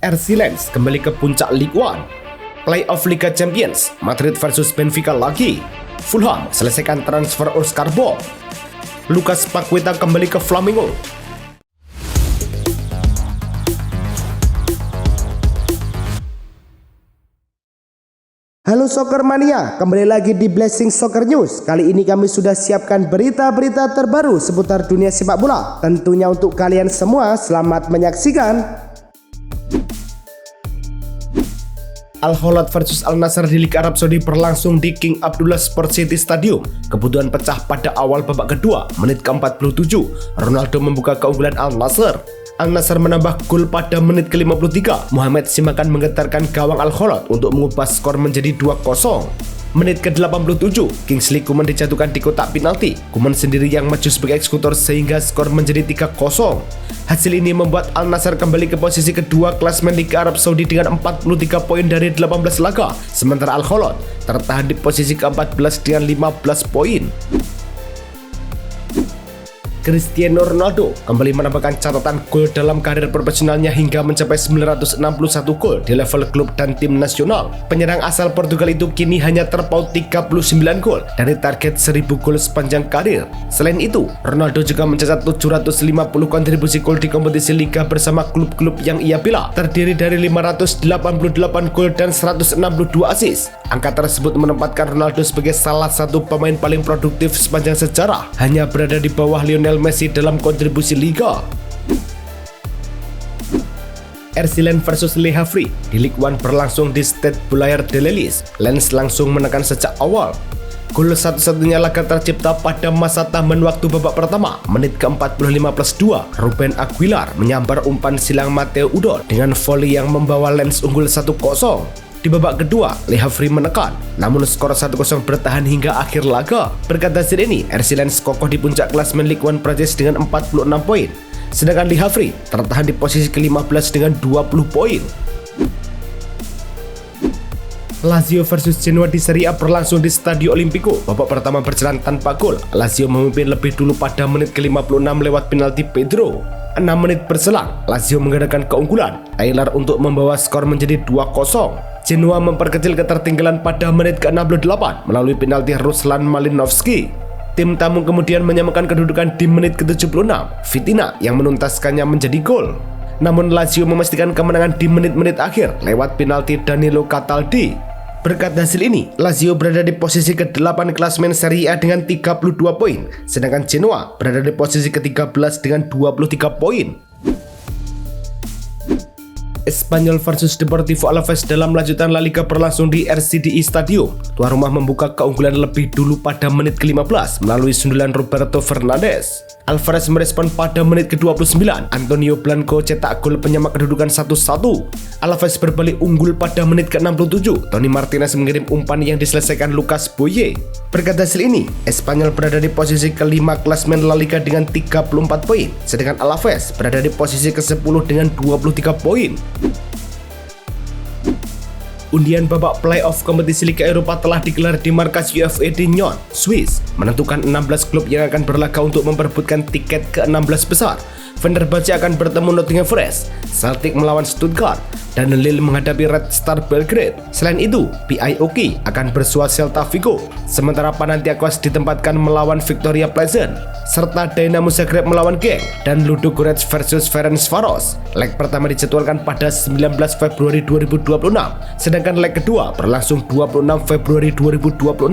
RC Lens kembali ke puncak Ligue 1. Playoff Liga Champions, Madrid versus Benfica lagi. Fulham selesaikan transfer Oscar Bob. Lucas Paqueta kembali ke Flamengo. Halo Soccer Mania, kembali lagi di Blessing Soccer News. Kali ini kami sudah siapkan berita-berita terbaru seputar dunia sepak bola. Tentunya untuk kalian semua, selamat menyaksikan. Al-Holad versus Al-Nassr di Liga Arab Saudi berlangsung di King Abdullah Sport City Stadium. Kebutuhan pecah pada awal babak kedua, menit ke-47. Ronaldo membuka keunggulan Al-Nassr. Al-Nassr menambah gol pada menit ke-53. Mohamed Simakan menggetarkan gawang Al-Holad untuk mengubah skor menjadi 2-0. Menit ke-87, Kingsley Coman dijatuhkan di kotak penalti. Coman sendiri yang maju sebagai eksekutor sehingga skor menjadi 3-0. Hasil ini membuat Al-Nassr kembali ke posisi kedua klasmen Liga Arab Saudi dengan 43 poin dari 18 laga. Sementara Al-Holad tertahan di posisi ke-14 dengan 15 poin. Cristiano Ronaldo kembali menambahkan catatan gol dalam karir profesionalnya hingga mencapai 961 gol di level klub dan tim nasional. Penyerang asal Portugal itu kini hanya terpaut 39 gol dari target 1000 gol sepanjang karir. Selain itu, Ronaldo juga mencatat 750 kontribusi gol di kompetisi liga bersama klub-klub yang ia bela, terdiri dari 588 gol dan 162 assist. Angka tersebut menempatkan Ronaldo sebagai salah satu pemain paling produktif sepanjang sejarah, hanya berada di bawah Lionel Messi dalam kontribusi liga. RC Lens versus Le Havre di Ligue 1 berlangsung di Stade Boulaye de l'Elysée. Lens langsung menekan sejak awal. Gol satu-satunya laga tercipta pada masa tambahan waktu babak pertama, menit ke-45+2. Ruben Aguilar menyambar umpan silang Matteo Udol dengan volley yang membawa Lens unggul 1-0. Di babak kedua, Le Havre menekan, namun skor 1-0 bertahan hingga akhir laga. Berkat hasil ini, RC Lens kokoh di puncak klasemen Ligue 1 Prancis dengan 46 poin. Sedangkan Le Havre tertahan di posisi ke-15 dengan 20 poin. Lazio versus Genoa di Serie A berlangsung di Stadio Olimpico. Babak pertama berjalan tanpa gol. Lazio memimpin lebih dulu pada menit ke-56 lewat penalti Pedro. 6 menit berselang, Lazio menggandakan keunggulan Taylor untuk membawa skor menjadi 2-0. Genoa memperkecil ketertinggalan pada menit ke-68 melalui penalti Ruslan Malinovski. Tim tamu kemudian menyamakan kedudukan di menit ke-76. Vitina yang menuntaskannya menjadi gol. Namun Lazio memastikan kemenangan di menit-menit akhir lewat penalti Danilo Cataldi. Berkat hasil ini, Lazio berada di posisi ke-8 klasemen Serie A dengan 32 poin, sedangkan Genoa berada di posisi ke-13 dengan 23 poin. Espanyol versus Deportivo Alaves dalam lanjutan La Liga berlangsung di RCDI Stadium. Tuan rumah membuka keunggulan lebih dulu pada menit ke-15 melalui sundulan Roberto Fernandes. Alvarez merespon pada menit ke-29. Antonio Blanco cetak gol penyamak kedudukan 1-1. Alaves berbalik unggul pada menit ke-67. Tony Martinez mengirim umpan yang diselesaikan Lucas Boye. Berkat hasil ini, Espanyol berada di posisi ke-5 klasmen La Liga dengan 34 poin, sedangkan Alaves berada di posisi ke-10 dengan 23 poin. Undian babak playoff kompetisi Liga Eropa telah digelar di markas UEFA di Nyon, Swiss, menentukan 16 klub yang akan berlaga untuk memperebutkan tiket ke-16 besar. Fenerbahce akan bertemu Nottingham Forest, Celtic melawan Stuttgart, dan Lille menghadapi Red Star Belgrade. Selain itu, PAOK akan bersua Celta Vigo, sementara Panathinaikos ditempatkan melawan Victoria Pleasant, serta Dynamo Zagreb melawan Genk, dan Ludogorets versus Ferencvaros. Leg pertama dijadwalkan pada 19 Februari 2026, sedangkan leg kedua berlangsung 26 Februari 2026.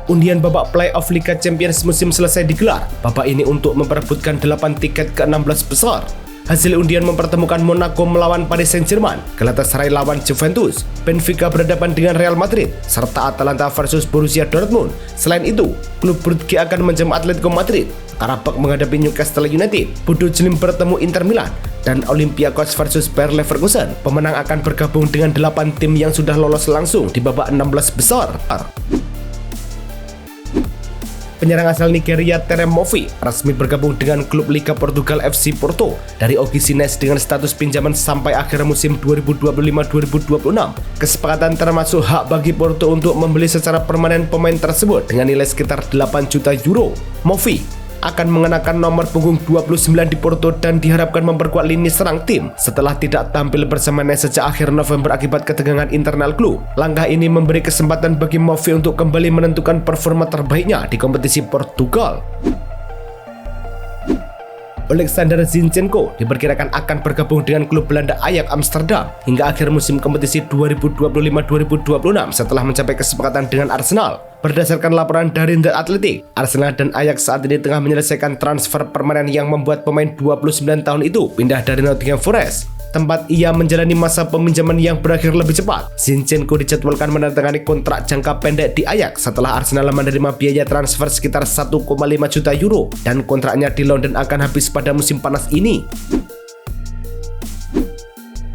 Undian babak playoff Liga Champions musim selesai digelar. Babak ini untuk memperebutkan 8 tiket ke-16 besar. Hasil undian mempertemukan Monaco melawan Paris Saint-Germain, Galatasaray lawan Juventus, Benfica berhadapan dengan Real Madrid, serta Atalanta versus Borussia Dortmund. Selain itu, klub Brugge akan menjamu Atletico Madrid, Karabakh menghadapi Newcastle United, Bodo Glimt bertemu Inter Milan, dan Olympiakos versus Bayer Leverkusen. Pemenang akan bergabung dengan 8 tim yang sudah lolos langsung di babak 16 besar. Penyerang asal Nigeria Terem Mofi resmi bergabung dengan klub Liga Portugal FC Porto dari Ogisines dengan status pinjaman sampai akhir musim 2025-2026. Kesepakatan termasuk hak bagi Porto untuk membeli secara permanen pemain tersebut dengan nilai sekitar 8 juta euro. Mofi akan mengenakan nomor punggung 29 di Porto dan diharapkan memperkuat lini serang tim setelah tidak tampil bersamanya sejak akhir November akibat ketegangan internal klub. Langkah ini memberi kesempatan bagi Mofi untuk kembali menentukan performa terbaiknya di kompetisi Portugal. Alexander Zinchenko diperkirakan akan bergabung dengan klub Belanda Ajax Amsterdam hingga akhir musim kompetisi 2025-2026 setelah mencapai kesepakatan dengan Arsenal. Berdasarkan laporan dari The Athletic, Arsenal dan Ajax saat ini tengah menyelesaikan transfer permanen yang membuat pemain 29 tahun itu pindah dari Nottingham Forest, tempat ia menjalani masa peminjaman yang berakhir lebih cepat. Zinchenko dijadwalkan menandatangani kontrak jangka pendek di Ajax setelah Arsenal menerima biaya transfer sekitar 1,5 juta euro dan kontraknya di London akan habis pada musim panas ini.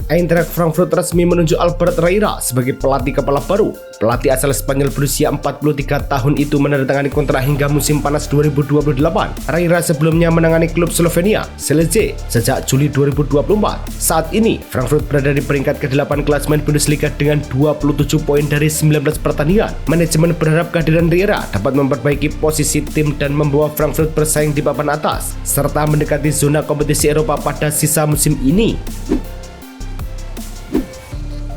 Eintracht Frankfurt resmi menunjuk Albert Reira sebagai pelatih kepala baru. Pelatih asal Spanyol berusia 43 tahun itu menandatangani kontrak hingga musim panas 2028. Reira sebelumnya menangani klub Slovenia, Celje, sejak Juli 2024. Saat ini, Frankfurt berada di peringkat ke-8 klasemen Bundesliga dengan 27 poin dari 19 pertandingan. Manajemen berharap kehadiran Reira dapat memperbaiki posisi tim dan membawa Frankfurt bersaing di papan atas, serta mendekati zona kompetisi Eropa pada sisa musim ini.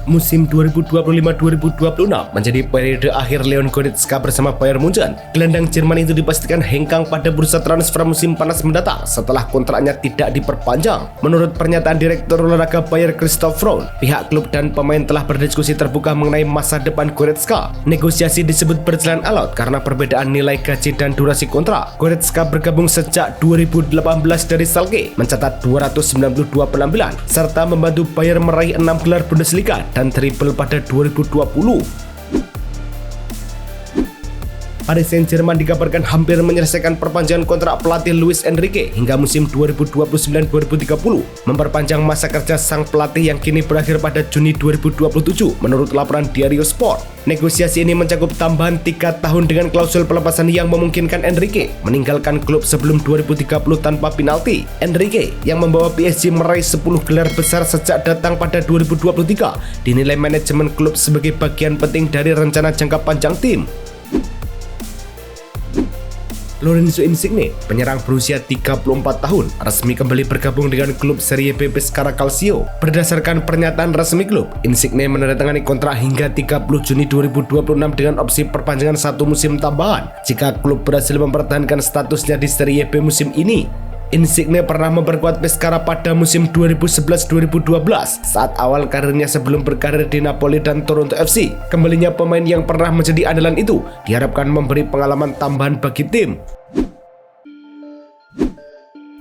Musim 2025-2026 menjadi periode akhir Leon Goretzka bersama Bayern Munchen. Gelandang Jerman itu dipastikan hengkang pada bursa transfer musim panas mendatang setelah kontraknya tidak diperpanjang. Menurut pernyataan Direktur Olahraga Bayer Christoph Braun, pihak klub dan pemain telah berdiskusi terbuka mengenai masa depan Goretzka. Negosiasi disebut berjalan alot karena perbedaan nilai gaji dan durasi kontrak. Goretzka bergabung sejak 2018 dari Schalke, mencatat 292 penampilan serta membantu Bayern meraih 6 gelar Bundesliga dan triple pada 2020. Paris Saint-Germain dikabarkan hampir menyelesaikan perpanjangan kontrak pelatih Luis Enrique hingga musim 2029-2030, memperpanjang masa kerja sang pelatih yang kini berakhir pada Juni 2027 menurut laporan Diario Sport. Negosiasi ini mencakup tambahan 3 tahun dengan klausul pelepasan yang memungkinkan Enrique meninggalkan klub sebelum 2030 tanpa penalti. Enrique yang membawa PSG meraih 10 gelar besar sejak datang pada 2023 dinilai manajemen klub sebagai bagian penting dari rencana jangka panjang tim. Lorenzo Insigne, penyerang berusia 34 tahun, resmi kembali bergabung dengan klub Serie B Pescara Calcio. Berdasarkan pernyataan resmi klub, Insigne menandatangani kontrak hingga 30 Juni 2026 dengan opsi perpanjangan 1 musim tambahan jika klub berhasil mempertahankan statusnya di Serie B musim ini. Insigne pernah memperkuat Pescara pada musim 2011-2012 saat awal karirnya sebelum berkarir di Napoli dan Toronto FC. Kembalinya pemain yang pernah menjadi andalan itu diharapkan memberi pengalaman tambahan bagi tim.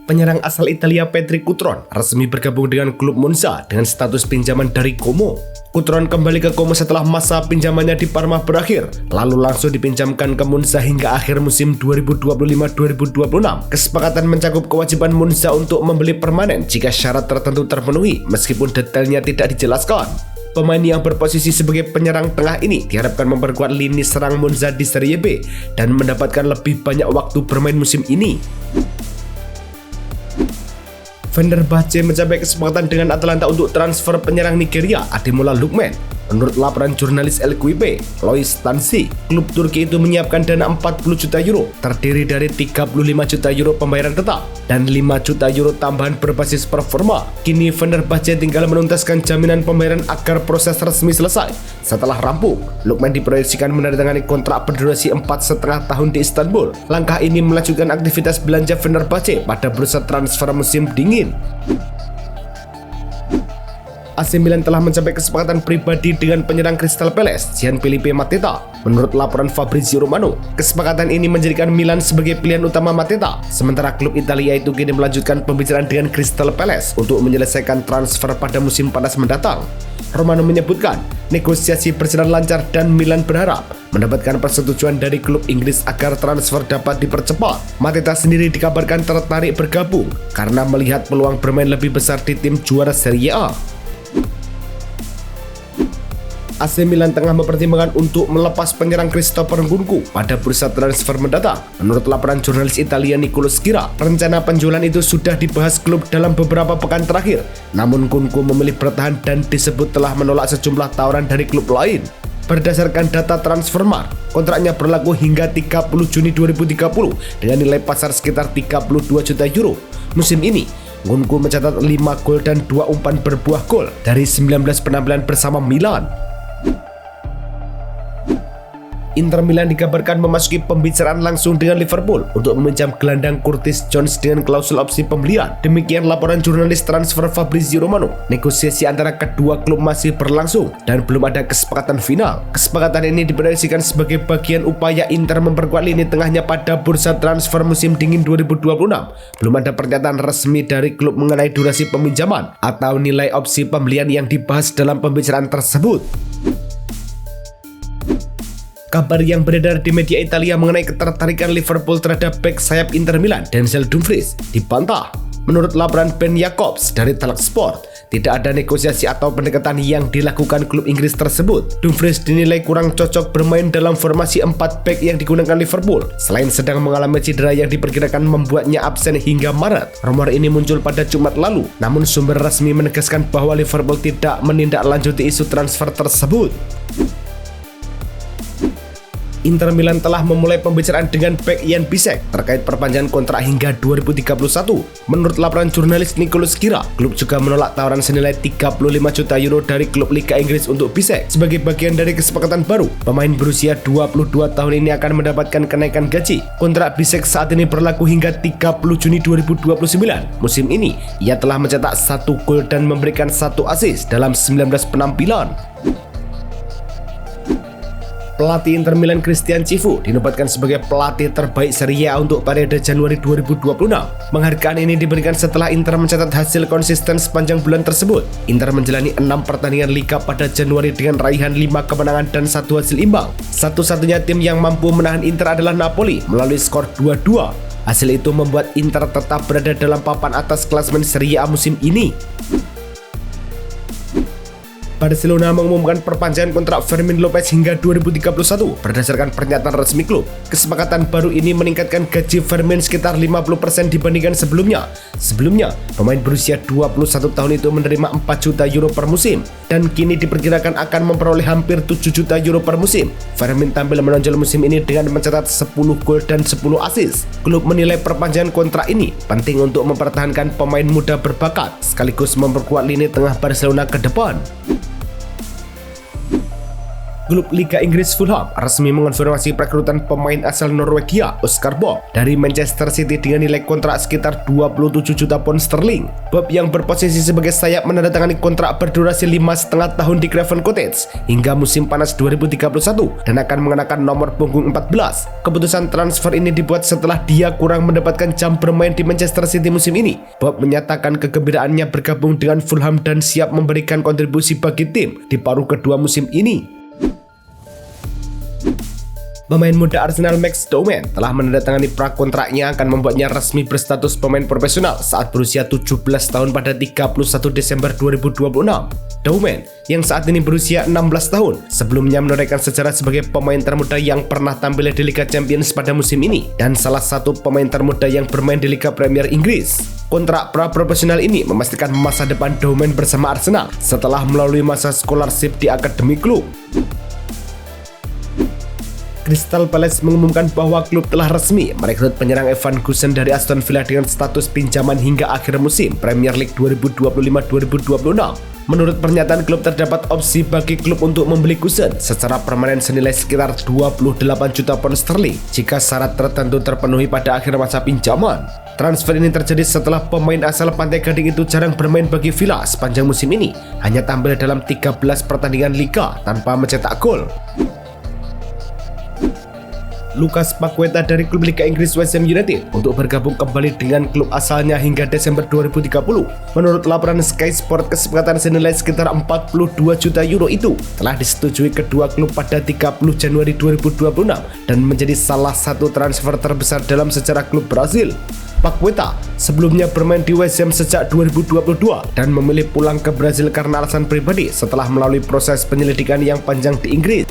Penyerang asal Italia Patrick Cutrone resmi bergabung dengan klub Monza dengan status pinjaman dari Como. Cutrone kembali ke Como setelah masa pinjamannya di Parma berakhir, lalu langsung dipinjamkan ke Monza hingga akhir musim 2025-2026. Kesepakatan mencakup kewajiban Monza untuk membeli permanen jika syarat tertentu terpenuhi, meskipun detailnya tidak dijelaskan. Pemain yang berposisi sebagai penyerang tengah ini diharapkan memperkuat lini serang Monza di Serie B dan mendapatkan lebih banyak waktu bermain musim ini. Fenerbahce mencapai kesepakatan dengan Atalanta untuk transfer penyerang Nigeria Ademola Lookman. Menurut laporan jurnalis LQIP, Lois Tansi, klub Turki itu menyiapkan dana 40 juta euro, terdiri dari 35 juta euro pembayaran tetap dan 5 juta euro tambahan berbasis performa. Kini Fenerbahce tinggal menuntaskan jaminan pembayaran agar proses resmi selesai. Setelah rampung, Lookman diproyeksikan menandatangani kontrak berdurasi 4,5 tahun di Istanbul. Langkah ini melanjutkan aktivitas belanja Fenerbahce pada bursa transfer musim dingin. AC Milan telah mencapai kesepakatan pribadi dengan penyerang Crystal Palace, Gianfilippo Mateta. Menurut laporan Fabrizio Romano, kesepakatan ini menjadikan Milan sebagai pilihan utama Mateta. Sementara klub Italia itu kini melanjutkan pembicaraan dengan Crystal Palace untuk menyelesaikan transfer pada musim panas mendatang. Romano menyebutkan, negosiasi berjalan lancar dan Milan berharap mendapatkan persetujuan dari klub Inggris agar transfer dapat dipercepat. Mateta sendiri dikabarkan tertarik bergabung karena melihat peluang bermain lebih besar di tim juara Serie A. AC Milan tengah mempertimbangkan untuk melepas penyerang Christopher Nkunku pada bursa transfer mendatang. Menurut laporan jurnalis Italia Nicolo Schira, rencana penjualan itu sudah dibahas klub dalam beberapa pekan terakhir. Namun Nkunku memilih bertahan dan disebut telah menolak sejumlah tawaran dari klub lain. Berdasarkan data Transfermarkt, kontraknya berlaku hingga 30 Juni 2030 dengan nilai pasar sekitar 32 juta euro. Musim ini, Nkunku mencatat 5 gol dan 2 umpan berbuah gol dari 19 penampilan bersama Milan. Inter Milan dikabarkan memasuki pembicaraan langsung dengan Liverpool untuk meminjam gelandang Curtis Jones dengan klausul opsi pembelian. Demikian laporan jurnalis transfer Fabrizio Romano. Negosiasi antara kedua klub masih berlangsung dan belum ada kesepakatan final. Kesepakatan ini diproyeksikan sebagai bagian upaya Inter memperkuat lini tengahnya pada bursa transfer musim dingin 2026. Belum ada pernyataan resmi dari klub mengenai durasi peminjaman atau nilai opsi pembelian yang dibahas dalam pembicaraan tersebut. Kabar yang beredar di media Italia mengenai ketertarikan Liverpool terhadap bek sayap Inter Milan, Denzel Dumfries, dibantah. Menurut laporan Ben Jacobs dari Talksport, tidak ada negosiasi atau pendekatan yang dilakukan klub Inggris tersebut. Dumfries dinilai kurang cocok bermain dalam formasi 4 bek yang digunakan Liverpool, selain sedang mengalami cedera yang diperkirakan membuatnya absen hingga Maret. Rumor ini muncul pada Jumat lalu, namun sumber resmi menegaskan bahwa Liverpool tidak menindaklanjuti isu transfer tersebut. Inter Milan telah memulai pembicaraan dengan bek Jan Bisek terkait perpanjangan kontrak hingga 2031. Menurut laporan jurnalis Nicholas Kira, klub juga menolak tawaran senilai 35 juta euro dari klub Liga Inggris untuk Bisek. Sebagai bagian dari kesepakatan baru, pemain berusia 22 tahun ini akan mendapatkan kenaikan gaji. Kontrak Bisek saat ini berlaku hingga 30 Juni 2029. Musim ini, ia telah mencetak 1 gol dan memberikan 1 assist dalam 19 penampilan. Pelatih Inter Milan Christian Cifu dinobatkan sebagai pelatih terbaik Serie A untuk periode Januari 2026. Penghargaan ini diberikan setelah Inter mencatat hasil konsisten sepanjang bulan tersebut. Inter menjalani 6 pertandingan Liga pada Januari dengan raihan 5 kemenangan dan 1 hasil imbang. Satu-satunya tim yang mampu menahan Inter adalah Napoli melalui skor 2-2. Hasil itu membuat Inter tetap berada dalam papan atas klasemen Serie A musim ini. Barcelona mengumumkan perpanjangan kontrak Fermin Lopez hingga 2031 berdasarkan pernyataan resmi klub. Kesepakatan baru ini meningkatkan gaji Fermin sekitar 50% dibandingkan sebelumnya. Sebelumnya, pemain berusia 21 tahun itu menerima 4 juta euro per musim dan kini diperkirakan akan memperoleh hampir 7 juta euro per musim. Fermin tampil menonjol musim ini dengan mencatat 10 gol dan 10 assist. Klub menilai perpanjangan kontrak ini penting untuk mempertahankan pemain muda berbakat sekaligus memperkuat lini tengah Barcelona ke depan. Klub Liga Inggris Fulham resmi mengonfirmasi perekrutan pemain asal Norwegia Oscar Bob dari Manchester City dengan nilai kontrak sekitar 27 juta pound sterling. Bob yang berposisi sebagai sayap menandatangani kontrak berdurasi 5,5 tahun di Craven Cottage hingga musim panas 2031 dan akan mengenakan nomor punggung 14. Keputusan transfer ini dibuat setelah dia kurang mendapatkan jam bermain di Manchester City musim ini. Bob menyatakan kegembiraannya bergabung dengan Fulham dan siap memberikan kontribusi bagi tim di paruh kedua musim ini. Pemain muda Arsenal Max Doman telah menandatangani prakontraknya akan membuatnya resmi berstatus pemain profesional saat berusia 17 tahun pada 31 Desember 2026. Doman, yang saat ini berusia 16 tahun, sebelumnya menorehkan sejarah sebagai pemain termuda yang pernah tampil di Liga Champions pada musim ini dan salah satu pemain termuda yang bermain di Liga Premier Inggris. Kontrak pra-profesional ini memastikan masa depan Doman bersama Arsenal setelah melalui masa scholarship di akademi klub. Crystal Palace mengumumkan bahwa klub telah resmi merekrut penyerang Evan Goosen dari Aston Villa dengan status pinjaman hingga akhir musim Premier League 2025-2026. Menurut pernyataan klub, terdapat opsi bagi klub untuk membeli Goosen secara permanen senilai sekitar 28 juta pound sterling jika syarat tertentu terpenuhi pada akhir masa pinjaman. Transfer ini terjadi setelah pemain asal Pantai Gading itu jarang bermain bagi Villa sepanjang musim ini, hanya tampil dalam 13 pertandingan Liga tanpa mencetak gol. Lucas Paqueta dari klub Liga Inggris West Ham United untuk bergabung kembali dengan klub asalnya hingga Desember 2030. Menurut laporan Sky Sport, kesepakatan senilai sekitar 42 juta euro itu telah disetujui kedua klub pada 30 Januari 2026 dan menjadi salah satu transfer terbesar dalam sejarah klub Brasil. Paqueta sebelumnya bermain di West Ham sejak 2022 dan memilih pulang ke Brasil karena alasan pribadi setelah melalui proses penyelidikan yang panjang di Inggris.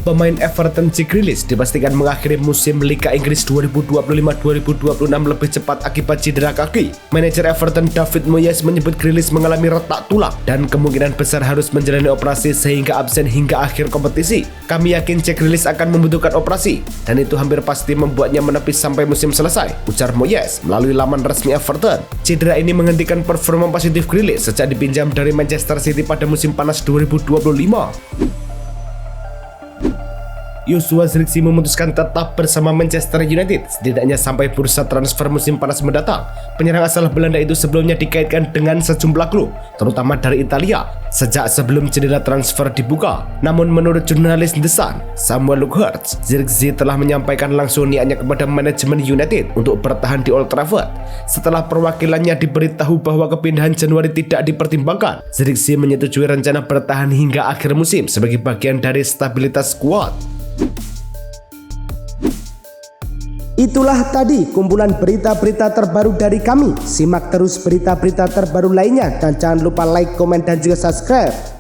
Pemain Everton Jack Grealish dipastikan mengakhiri musim Liga Inggris 2025-2026 lebih cepat akibat cedera kaki. Manajer Everton David Moyes menyebut Grealish mengalami retak tulang dan kemungkinan besar harus menjalani operasi sehingga absen hingga akhir kompetisi. Kami yakin Jack Grealish akan membutuhkan operasi dan itu hampir pasti membuatnya menepis sampai musim selesai, ujar Moyes melalui laman resmi Everton. Cedera ini menghentikan performa positif Grealish sejak dipinjam dari Manchester City pada musim panas 2025. Joshua Zirkzee memutuskan tetap bersama Manchester United setidaknya sampai bursa transfer musim panas mendatang. Penyerang asal Belanda itu sebelumnya dikaitkan dengan sejumlah klub, terutama dari Italia, sejak sebelum jendela transfer dibuka. Namun menurut jurnalis The Sun, Samuel Lughurts, Zirkzee telah menyampaikan langsung niatnya kepada manajemen United untuk bertahan di Old Trafford. Setelah perwakilannya diberitahu bahwa kepindahan Januari tidak dipertimbangkan, Zirkzee menyetujui rencana bertahan hingga akhir musim sebagai bagian dari stabilitas skuad. Itulah tadi kumpulan berita-berita terbaru dari kami. Simak terus berita-berita terbaru lainnya dan jangan lupa like, komen, dan juga subscribe.